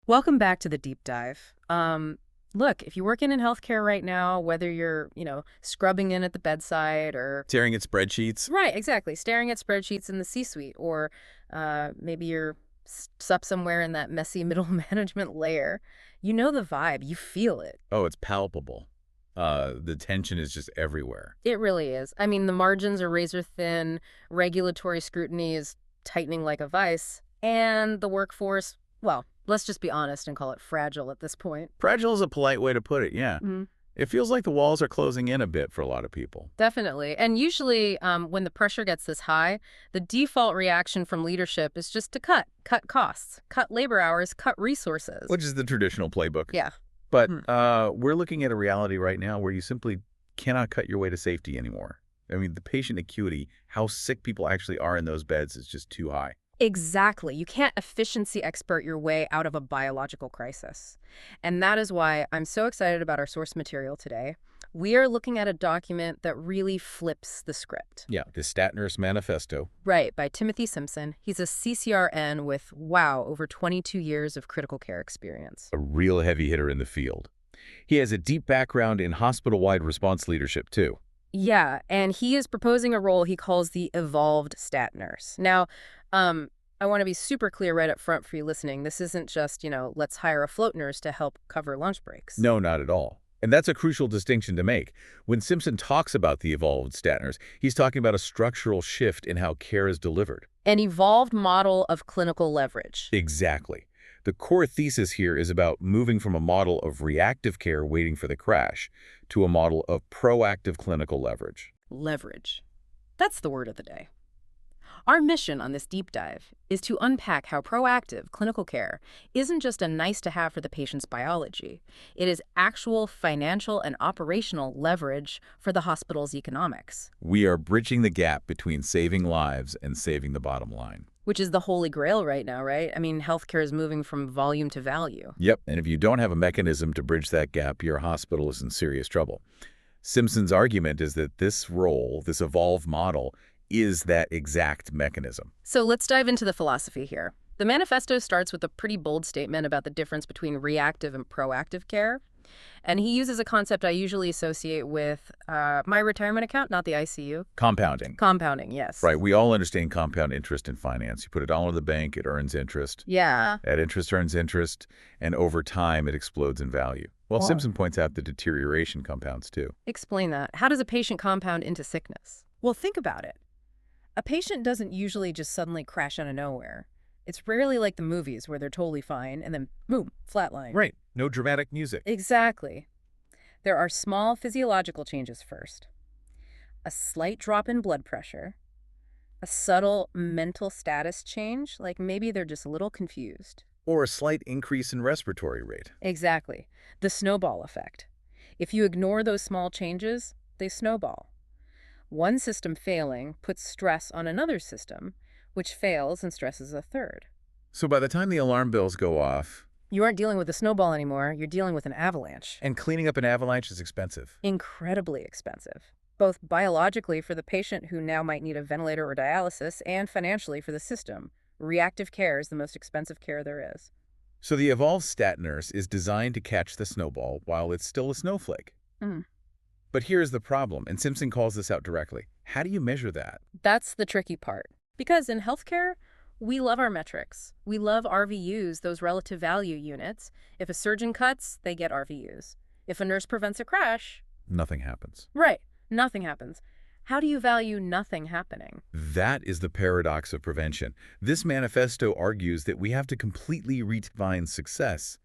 Welcome back to the deep dive. Look, if you're working in healthcare right now, whether you're, scrubbing in at the bedside or Staring at spreadsheets. right, exactly, staring at spreadsheets in the C-suite, or maybe you're up somewhere in that messy middle management layer, you know the vibe, you feel it. Oh, it's palpable. The tension is just everywhere. It really is. I mean, the margins are razor thin, regulatory scrutiny is tightening like a vice, and the workforce, well, let's just be honest and call it fragile at this point. Fragile is a polite way to put it, yeah. It feels like the walls are closing in a bit for a lot of people. Definitely. And usually, when the pressure gets this high, the default reaction from leadership is just to cut costs, cut labor hours, cut resources. Which is the traditional playbook. Yeah. But we're looking at a reality right now where you simply cannot cut your way to safety anymore. I mean, the patient acuity, how sick people actually are in those beds is just too high. Exactly. You can't efficiency expert your way out of a biological crisis. And that is why I'm so excited about our source material today. We are looking at a document that really flips the script. Yeah, the Stat Nurse Manifesto. Right, by Timothy Simpson. He's a CCRN with, wow, over 22 years of critical care experience. A real heavy hitter in the field. He has a deep background in hospital-wide response leadership, too. Yeah, and he is proposing a role he calls the evolved stat nurse. Now, I want to be super clear right up front for you listening. This isn't just, let's hire a float nurse to help cover lunch breaks. No, not at all. And that's a crucial distinction to make. When Simpson talks about the evolved stat nurse, he's talking about a structural shift in how care is delivered. An evolved model of clinical leverage. Exactly. The core thesis here is about moving from a model of reactive care waiting for the crash to a model of proactive clinical leverage. Leverage. That's the word of the day. Our mission on this deep dive is to unpack how proactive clinical care isn't just a nice-to-have for the patient's biology. It is actual financial and operational leverage for the hospital's economics. We are bridging the gap between saving lives and saving the bottom line. Which is the holy grail right now, right? I mean, healthcare is moving from volume to value. Yep, and if you don't have a mechanism to bridge that gap, your hospital is in serious trouble. Simpson's argument is that this role, this evolved model, is that exact mechanism. So let's dive into the philosophy here. The manifesto starts with a pretty bold statement about the difference between reactive and proactive care. And he uses a concept I usually associate with my retirement account, not the ICU. Compounding. Compounding, yes. Right, we all understand compound interest in finance. You put a dollar in the bank, it earns interest. Yeah. That interest earns interest, and over time it explodes in value. Well, Simpson points out the deterioration compounds too. Explain that. How does a patient compound into sickness? Well, think about it. A patient doesn't usually just suddenly crash out of nowhere. It's rarely like the movies where they're totally fine and then, boom, flatline. Right, no dramatic music. Exactly. There are small physiological changes first. A slight drop in blood pressure. A subtle mental status change, like maybe they're just a little confused. Or a slight increase in respiratory rate. Exactly. The snowball effect. If you ignore those small changes, they snowball. One system failing puts stress on another system, which fails and stresses a third. So by the time the alarm bells go off... You aren't dealing with a snowball anymore, you're dealing with an avalanche. And cleaning up an avalanche is expensive. Incredibly expensive. Both biologically for the patient who now might need a ventilator or dialysis, and financially for the system. Reactive care is the most expensive care there is. So the evolved stat nurse is designed to catch the snowball while it's still a snowflake. But here's the problem, and Simpson calls this out directly. How do you measure that? That's the tricky part. Because in healthcare, we love our metrics. We love RVUs, those relative value units. If a surgeon cuts, they get RVUs. If a nurse prevents a crash... Nothing happens. Right. Nothing happens. How do you value nothing happening? That is the paradox of prevention. This manifesto argues that we have to completely redefine success.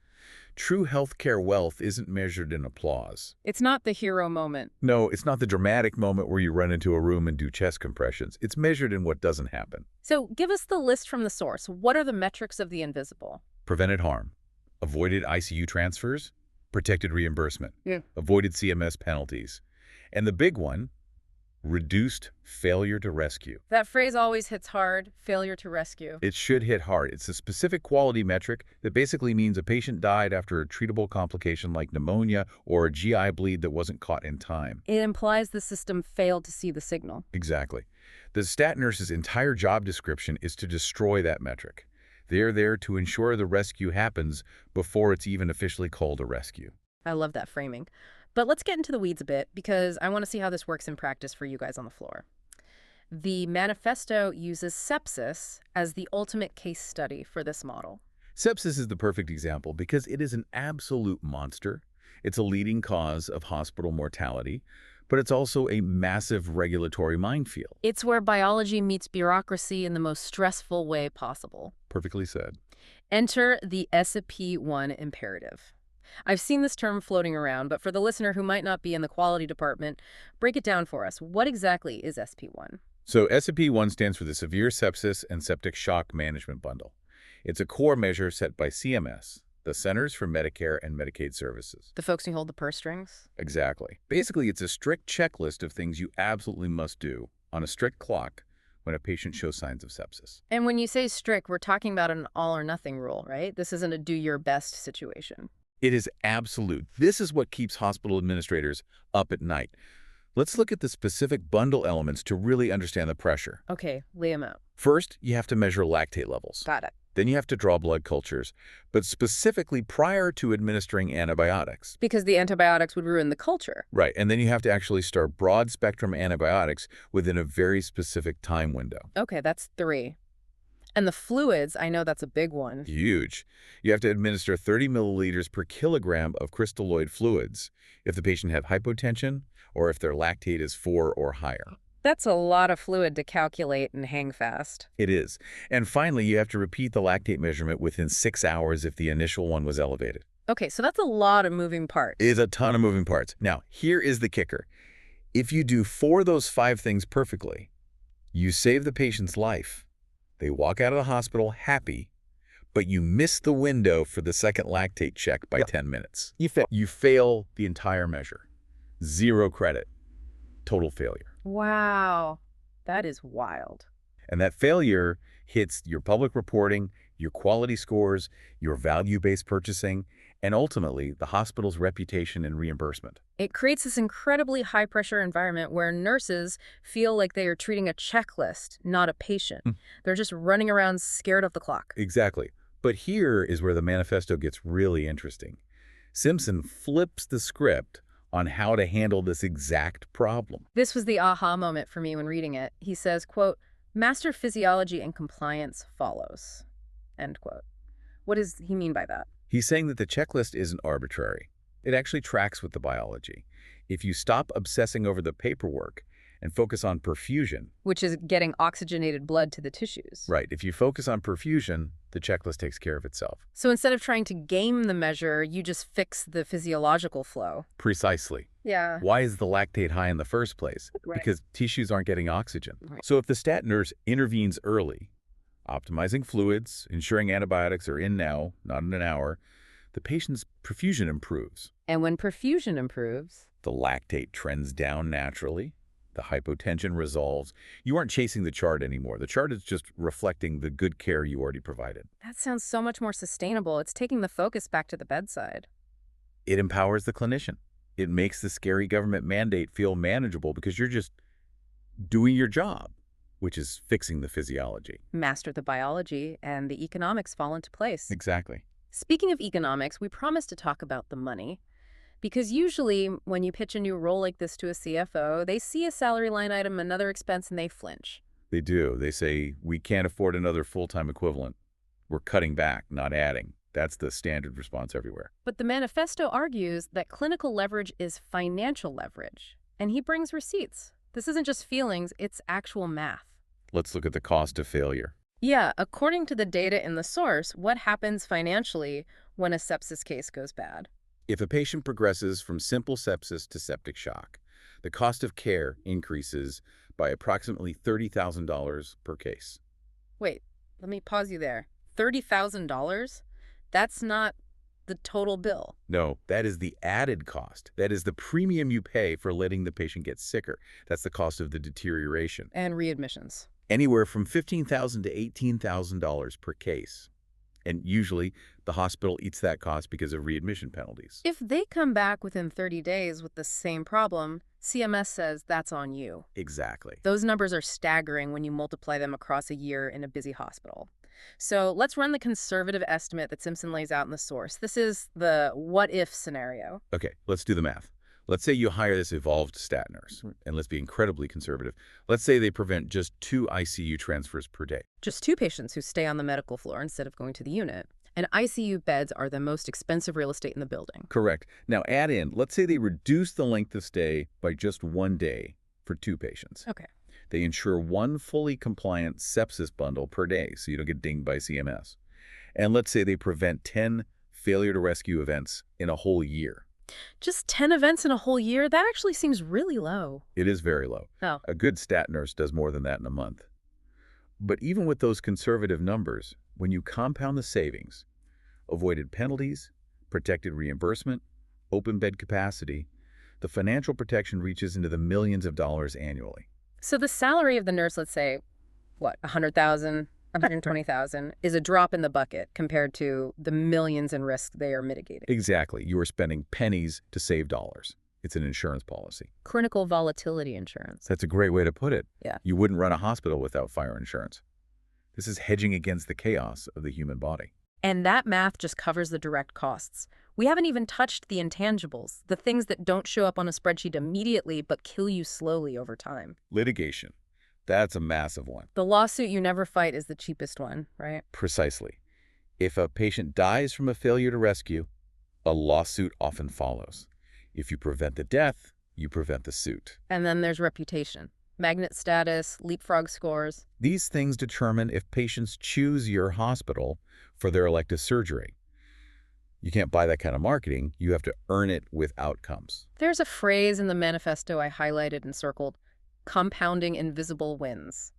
True healthcare wealth isn't measured in applause. It's not the hero moment. No, it's not the dramatic moment where you run into a room and do chest compressions. It's measured in what doesn't happen. So give us the list from the source. What are the metrics of the invisible? Prevented harm, avoided ICU transfers, protected reimbursement, avoided CMS penalties, and the big one, reduced failure to rescue. That phrase always hits hard, failure to rescue. It should hit hard. It's a specific quality metric that basically means a patient died after a treatable complication like pneumonia or a GI bleed that wasn't caught in time. It implies the system failed to see the signal. Exactly. The stat nurse's entire job description is to destroy that metric. They're there to ensure the rescue happens before it's even officially called a rescue. I love that framing. But let's get into the weeds a bit because I want to see how this works in practice for you guys on the floor. The manifesto uses sepsis as the ultimate case study for this model. Sepsis is the perfect example because it is an absolute monster. It's a leading cause of hospital mortality, but it's also a massive regulatory minefield. It's where biology meets bureaucracy in the most stressful way possible. Perfectly said. Enter the SP1 imperative. I've seen this term floating around, but for the listener who might not be in the quality department, break it down for us. What exactly is SP1? So SP1 stands for the Severe Sepsis and Septic Shock Management Bundle. It's a core measure set by CMS, the Centers for Medicare and Medicaid Services. The folks who hold the purse strings? Exactly. Basically, it's a strict checklist of things you absolutely must do on a strict clock when a patient shows signs of sepsis. And when you say strict, we're talking about an all-or-nothing rule, right? This isn't a do-your-best situation. It is absolute. This is what keeps hospital administrators up at night. Let's look at the specific bundle elements to really understand the pressure. Okay, lay them out. First, you have to measure lactate levels. Got it. Then you have to draw blood cultures, but specifically prior to administering antibiotics. Because the antibiotics would ruin the culture. Right, and then you have to actually start broad-spectrum antibiotics within a very specific time window. Okay, that's 3. And the fluids, I know that's a big one. Huge. You have to administer 30 milliliters per kilogram of crystalloid fluids if the patient had hypotension or if their lactate is 4 or higher. That's a lot of fluid to calculate and hang fast. It is. And finally, you have to repeat the lactate measurement within 6 hours if the initial one was elevated. Okay, so that's a lot of moving parts. It's a ton of moving parts. Now, here is the kicker. If you do 4 of those 5 things perfectly, you save the patient's life. They walk out of the hospital happy, but you miss the window for the second lactate check by 10 minutes. You fail the entire measure. 0 credit. Total failure. Wow, that is wild. And that failure hits your public reporting, your quality scores, your value-based purchasing, and ultimately the hospital's reputation and reimbursement. It creates this incredibly high-pressure environment where nurses feel like they are treating a checklist, not a patient. They're just running around scared of the clock. Exactly. But here is where the manifesto gets really interesting. Simpson flips the script on how to handle this exact problem. This was the aha moment for me when reading it. He says, quote, "Master physiology and compliance follows," end quote. What does he mean by that? He's saying that the checklist isn't arbitrary. It actually tracks with the biology. If you stop obsessing over the paperwork and focus on perfusion. Which is getting oxygenated blood to the tissues. Right. If you focus on perfusion, the checklist takes care of itself. So instead of trying to game the measure, you just fix the physiological flow. Precisely. Yeah. Why is the lactate high in the first place? Right. Because tissues aren't getting oxygen. Right. So if the stat nurse intervenes early, optimizing fluids, ensuring antibiotics are in now, not in an hour, the patient's perfusion improves. And when perfusion improves, the lactate trends down naturally. The hypotension resolves. You aren't chasing the chart anymore. The chart is just reflecting the good care you already provided. that sounds so much more sustainable. It's taking the focus back to the bedside. It empowers the clinician. It makes the scary government mandate feel manageable because you're just doing your job, which is fixing the physiology. Master the biology, and the economics fall into place. Exactly. Speaking of economics, we promised to talk about the money. Because usually, when you pitch a new role like this to a CFO, they see a salary line item, another expense, and they flinch. They do. They say, we can't afford another full-time equivalent. We're cutting back, not adding. That's the standard response everywhere. But the manifesto argues that clinical leverage is financial leverage. And he brings receipts. This isn't just feelings, it's actual math. Let's look at the cost of failure. Yeah, according to the data in the source, what happens financially when a sepsis case goes bad? If a patient progresses from simple sepsis to septic shock, the cost of care increases by approximately $30,000 per case. Wait, let me pause you there. $30,000? That's not the total bill. No, that is the added cost. That is the premium you pay for letting the patient get sicker. That's the cost of the deterioration. And readmissions. Anywhere from $15,000 to $18,000 per case. And usually, the hospital eats that cost because of readmission penalties. If they come back within 30 days with the same problem, CMS says that's on you. Exactly. Those numbers are staggering when you multiply them across a year in a busy hospital. So let's run the conservative estimate that Simpson lays out in the source. This is the what-if scenario. Okay, let's do the math. Let's say you hire this evolved stat nurse, and let's be incredibly conservative. Let's say they prevent just 2 ICU transfers per day. Just 2 patients who stay on the medical floor instead of going to the unit. And ICU beds are the most expensive real estate in the building. Correct. Now add in, let's say they reduce the length of stay by just 1 day for 2 patients. Okay. They insure 1 fully compliant sepsis bundle per day, so you don't get dinged by CMS. And let's say they prevent 10 failure to rescue events in a whole year. Just 10 events in a whole year? That actually seems really low. It is very low. Oh. A good stat nurse does more than that in a month. But even with those conservative numbers, when you compound the savings, avoided penalties, protected reimbursement, open bed capacity, the financial protection reaches into the millions of dollars annually. So the salary of the nurse, let's say, what, 100,000, 120,000, is a drop in the bucket compared to the millions in risk they are mitigating. Exactly. You are spending pennies to save dollars. It's an insurance policy. Clinical volatility insurance. That's a great way to put it. Yeah. You wouldn't run a hospital without fire insurance. This is hedging against the chaos of the human body. And that math just covers the direct costs. We haven't even touched the intangibles, the things that don't show up on a spreadsheet immediately but kill you slowly over time. Litigation. That's a massive one. The lawsuit you never fight is the cheapest one, right? Precisely. If a patient dies from a failure to rescue, a lawsuit often follows. If you prevent the death, you prevent the suit. And then there's reputation. Magnet status, leapfrog scores. These things determine if patients choose your hospital for their elective surgery. You can't buy that kind of marketing. You have to earn it with outcomes. There's a phrase in the manifesto I highlighted and circled, compounding invisible wins.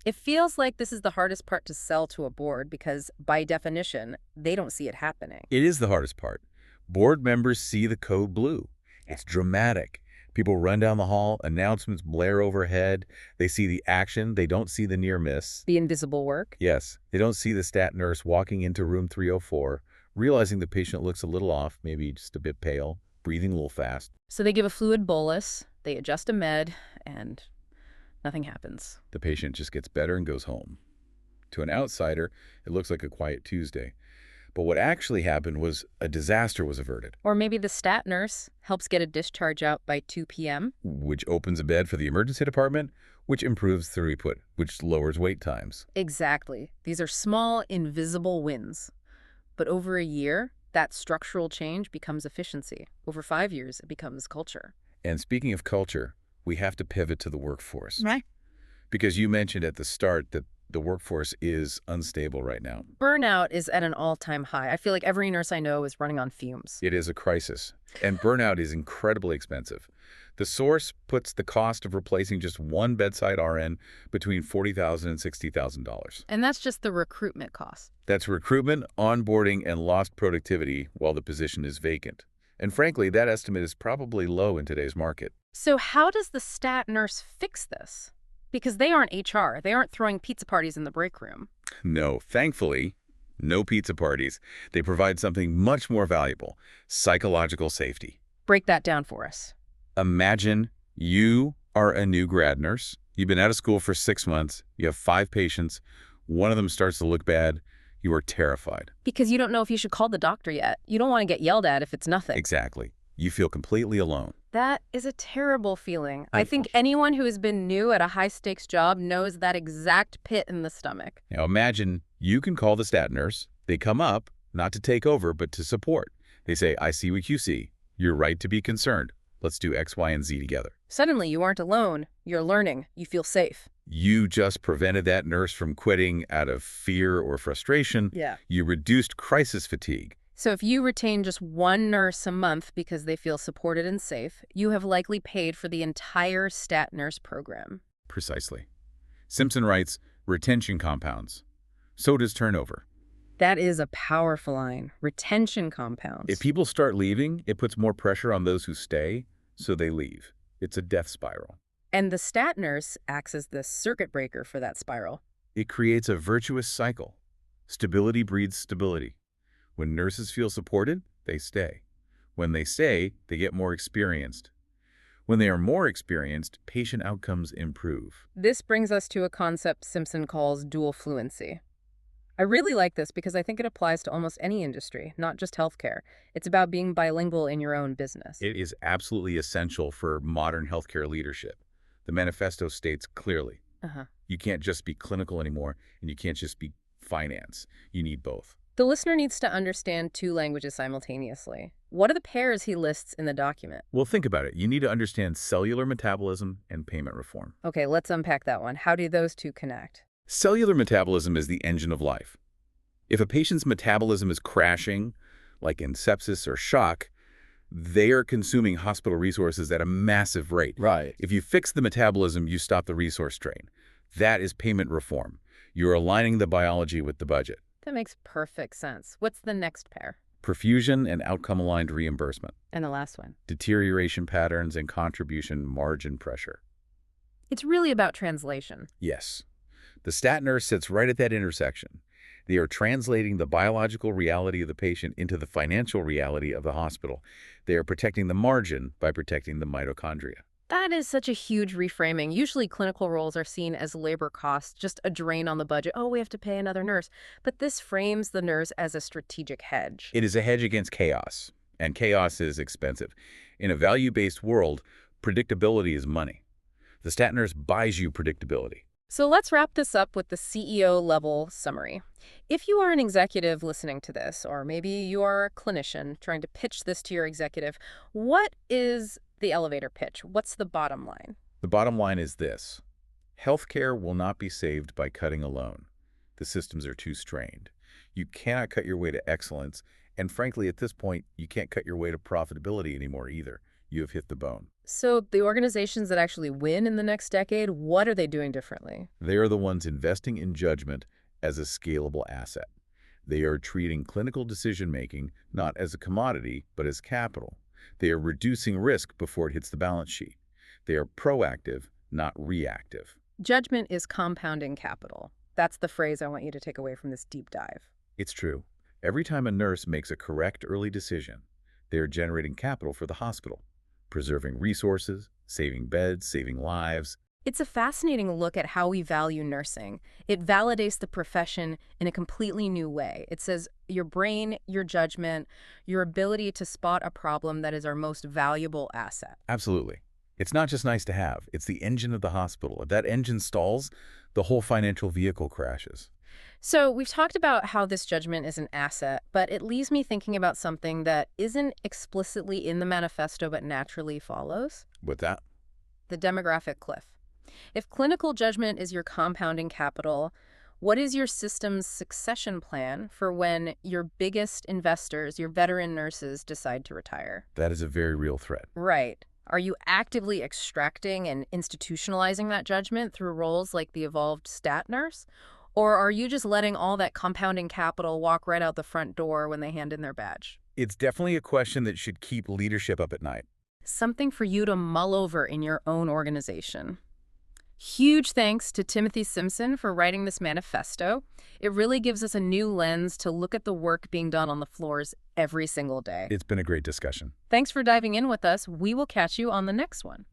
It feels like this is the hardest part to sell to a board because, by definition, they don't see it happening. It is the hardest part. Board members see the code blue. It's dramatic. People run down the hall, announcements blare overhead. They see the action. They don't see the near miss. The invisible work? Yes, they don't see the stat nurse walking into room 304, realizing the patient looks a little off, maybe just a bit pale, breathing a little fast. So they give a fluid bolus, they adjust a med, and nothing happens. The patient just gets better and goes home. To an outsider, it looks like a quiet Tuesday. But what actually happened was a disaster was averted. Or maybe the stat nurse helps get a discharge out by 2 p.m. Which opens a bed for the emergency department, which improves throughput, which lowers wait times. Exactly. These are small, invisible wins. But over a year, that structural change becomes efficiency. Over 5 years, it becomes culture. And speaking of culture, we have to pivot to the workforce. Right. Because you mentioned at the start that the workforce is unstable right now. Burnout is at an all-time high. I feel like every nurse I know is running on fumes. It is a crisis. And burnout is incredibly expensive. The source puts the cost of replacing just one bedside RN between $40,000 and $60,000. And that's just the recruitment cost. That's recruitment, onboarding, and lost productivity while the position is vacant. And frankly, that estimate is probably low in today's market. So how does the stat nurse fix this? Because they aren't HR. They aren't throwing pizza parties in the break room. No, thankfully, no pizza parties. They provide something much more valuable, psychological safety. Break that down for us. Imagine you are a new grad nurse. You've been out of school for 6 months. You have 5 patients. One of them starts to look bad. You are terrified. Because you don't know if you should call the doctor yet. You don't want to get yelled at if it's nothing. Exactly. You feel completely alone. That is a terrible feeling. I think anyone who has been new at a high-stakes job knows that exact pit in the stomach. Now imagine you can call the stat nurse. They come up, not to take over, but to support. They say, I see what you see. You're right to be concerned. Let's do X, Y, and Z together. Suddenly, you aren't alone. You're learning. You feel safe. You just prevented that nurse from quitting out of fear or frustration. Yeah. You reduced crisis fatigue. So if you retain just one nurse a month because they feel supported and safe, you have likely paid for the entire stat nurse program. Precisely. Simpson writes, retention compounds. So does turnover. That is a powerful line. Retention compounds. If people start leaving, it puts more pressure on those who stay, so they leave. It's a death spiral. And the stat nurse acts as the circuit breaker for that spiral. It creates a virtuous cycle. Stability breeds stability. When nurses feel supported, they stay. When they stay, they get more experienced. When they are more experienced, patient outcomes improve. This brings us to a concept Simpson calls dual fluency. I really like this because I think it applies to almost any industry, not just healthcare. It's about being bilingual in your own business. It is absolutely essential for modern healthcare leadership. The manifesto states clearly, Uh-huh. you can't just be clinical anymore, and you can't just be finance. You need both. The listener needs to understand two languages simultaneously. What are the pairs he lists in the document? Well, think about it. You need to understand cellular metabolism and payment reform. Okay, let's unpack that one. How do those two connect? Cellular metabolism is the engine of life. If a patient's metabolism is crashing, like in sepsis or shock, they are consuming hospital resources at a massive rate. Right. If you fix the metabolism, you stop the resource drain. That is payment reform. You're aligning the biology with the budget. That makes perfect sense. What's the next pair? Perfusion and outcome-aligned reimbursement. And the last one? Deterioration patterns and contribution margin pressure. It's really about translation. Yes. The stat nurse sits right at that intersection. They are translating the biological reality of the patient into the financial reality of the hospital. They are protecting the margin by protecting the mitochondria. That is such a huge reframing. Usually clinical roles are seen as labor costs, just a drain on the budget. Oh, we have to pay another nurse. But this frames the nurse as a strategic hedge. It is a hedge against chaos, and chaos is expensive. In a value-based world, predictability is money. The stat nurse buys you predictability. So let's wrap this up with the CEO level summary. If you are an executive listening to this, or maybe you are a clinician trying to pitch this to your executive, what is the elevator pitch? What's the bottom line? The bottom line is this. Healthcare will not be saved by cutting alone. The systems are too strained. You cannot cut your way to excellence, and frankly, at this point, you can't cut your way to profitability anymore either. You have hit the bone. So the organizations that actually win in the next decade, what are they doing differently? They are the ones investing in judgment as a scalable asset. They are treating clinical decision-making not as a commodity, but as capital. They are reducing risk before it hits the balance sheet. They are proactive, not reactive. Judgment is compounding capital. That's the phrase I want you to take away from this deep dive. It's true. Every time a nurse makes a correct early decision, they are generating capital for the hospital, preserving resources, saving beds, saving lives. It's a fascinating look at how we value nursing. It validates the profession in a completely new way. It says your brain, your judgment, your ability to spot a problem that is our most valuable asset. Absolutely. It's not just nice to have. It's the engine of the hospital. If that engine stalls, the whole financial vehicle crashes. So we've talked about how this judgment is an asset, but it leaves me thinking about something that isn't explicitly in the manifesto but naturally follows. With that, The demographic cliff. If clinical judgment is your compounding capital, what is your system's succession plan for when your biggest investors, your veteran nurses, decide to retire? that is a very real threat. Right. Are you actively extracting and institutionalizing that judgment through roles like the evolved stat nurse? Or are you just letting all that compounding capital walk right out the front door when they hand in their badge? It's definitely a question that should keep leadership up at night. Something for you to mull over in your own organization. Huge thanks to Timothy Simpson for writing this manifesto. It really gives us a new lens to look at the work being done on the floors every single day. It's been a great discussion. Thanks for diving in with us. We will catch you on the next one.